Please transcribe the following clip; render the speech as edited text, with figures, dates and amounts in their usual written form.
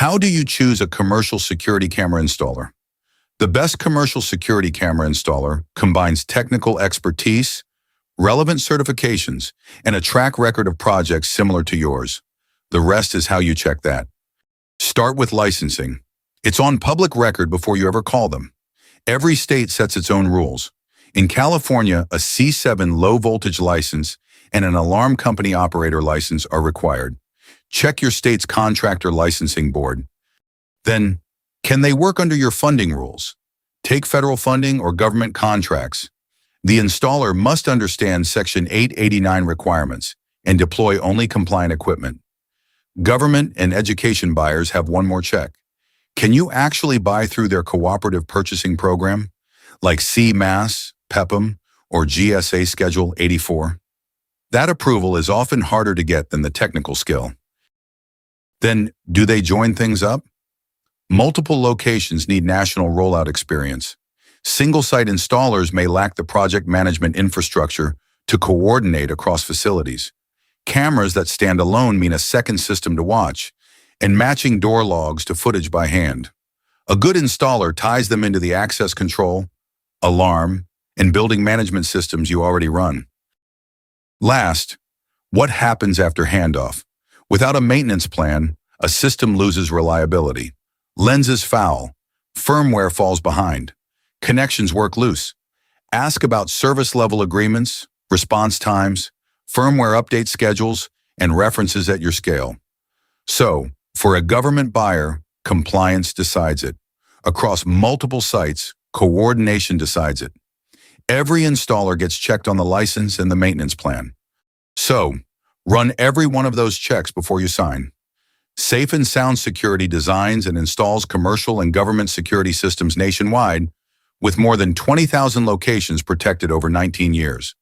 How do you choose a commercial security camera installer? The best commercial security camera installer combines technical expertise, relevant certifications, and a track record of projects similar to yours. The rest is how you check that. Start with licensing. It's on public record before you ever call them. Every state sets its own rules. In California, a C7 low-voltage license and an alarm company operator license are required. Check your state's contractor licensing board. Then, can they work under your funding rules? Take federal funding or government contracts. The installer must understand Section 889 requirements and deploy only compliant equipment. Government and education buyers have one more check. Can you actually buy through their cooperative purchasing program, like CMAS, PEPM, or GSA Schedule 84? That approval is often harder to get than the technical skill. Then, do they join things up? Multiple locations need national rollout experience. Single-site installers may lack the project management infrastructure to coordinate across facilities. Cameras that stand alone mean a second system to watch, and matching door logs to footage by hand. A good installer ties them into the access control, alarm, and building management systems you already run. Last, what happens after handoff? Without a maintenance plan, a system loses reliability. Lenses foul, firmware falls behind, connections work loose. Ask about service level agreements, response times, firmware update schedules, and references at your scale. So, for a government buyer, compliance decides it. Across multiple sites, coordination decides it. Every installer gets checked on the license and the maintenance plan. So, run every one of those checks before you sign. Safe and Sound Security designs and installs commercial and government security systems nationwide with more than 20,000 locations protected over 19 years.